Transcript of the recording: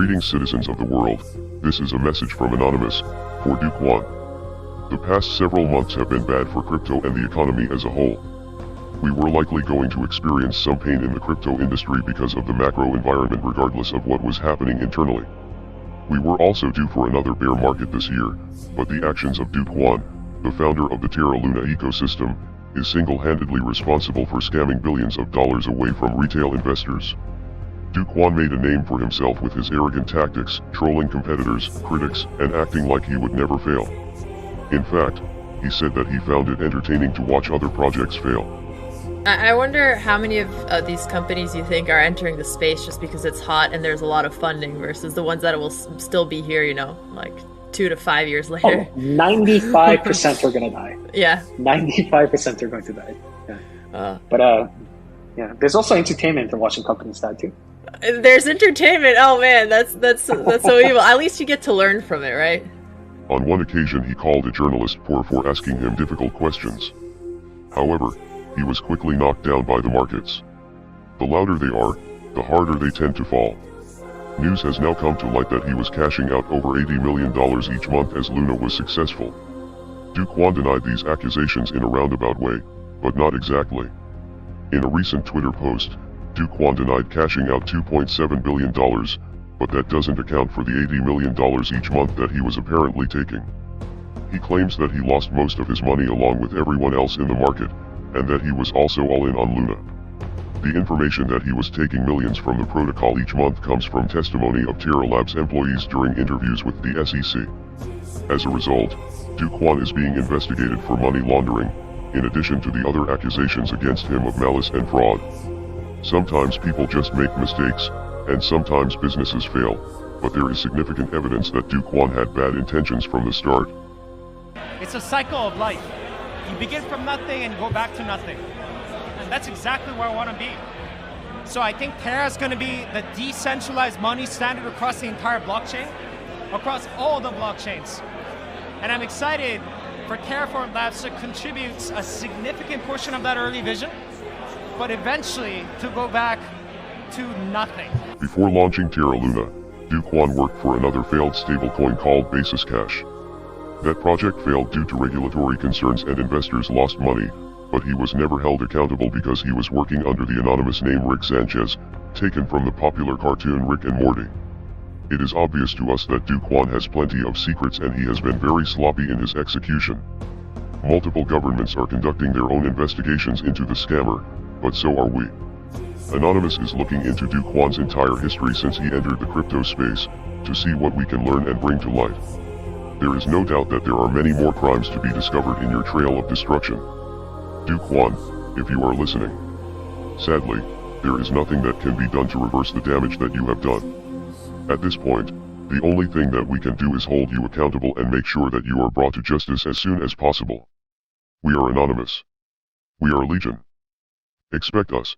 Greetings, citizens of the world. This is a message from Anonymous, for Duke One. The past several months have been bad for crypto and the economy as a whole. We were likely going to experience some pain in the crypto industry because of the macro environment regardless of what was happening internally. We were also due for another bear market this year, but the actions of Duke One, the founder of the Terra Luna ecosystem, is single-handedly responsible for scamming billions of dollars away from retail investors. Duke One made a name for himself with his arrogant tactics, trolling competitors, critics, and acting like he would never fail. In fact, he said that he found it entertaining to watch other projects fail. I wonder how many of these companies you think are entering the space just because it's hot and there's a lot of funding versus the ones that will still be here, like 2 to 5 years later. 95% are going to die. Yeah. 95% are going to die. Yeah. Yeah, there's also entertainment in watching companies die too. There's entertainment. Oh man, that's so evil. At least you get to learn from it, right? On one occasion he called a journalist poor for asking him difficult questions. However, he was quickly knocked down by the markets. The louder they are, the harder they tend to fall. News has now come to light that he was cashing out over $80 million each month as Luna was successful. Duke One denied these accusations in a roundabout way, but not exactly. In a recent Twitter post, Duke One denied cashing out $2.7 billion, but that doesn't account for the $80 million each month that he was apparently taking. He claims that he lost most of his money along with everyone else in the market, and that he was also all in on Luna. The information that he was taking millions from the protocol each month comes from testimony of Terra Labs employees during interviews with the SEC. As a result, Duke One is being investigated for money laundering, in addition to the other accusations against him of malice and fraud. Sometimes people just make mistakes, and sometimes businesses fail, but there is significant evidence that Duke One had bad intentions from the start. It's a cycle of life. You begin from nothing and go back to nothing. And that's exactly where I want to be. So I think Terra is going to be the decentralized money standard across the entire blockchain, across all the blockchains. And I'm excited for Terraform Labs to contribute a significant portion of that early vision, but eventually to go back to nothing. Before launching Terra Luna, Duke One worked for another failed stablecoin called Basis Cash. That project failed due to regulatory concerns and investors lost money, but he was never held accountable because he was working under the anonymous name Rick Sanchez, taken from the popular cartoon Rick and Morty. It is obvious to us that Duke One has plenty of secrets and he has been very sloppy in his execution. Multiple governments are conducting their own investigations into the scammer, but so are we. Anonymous is looking into Duke One's entire history since he entered the crypto space, to see what we can learn and bring to light. There is no doubt that there are many more crimes to be discovered in your trail of destruction. Duke One, if you are listening. Sadly, there is nothing that can be done to reverse the damage that you have done. At this point, the only thing that we can do is hold you accountable and make sure that you are brought to justice as soon as possible. We are Anonymous. We are Legion. Expect us.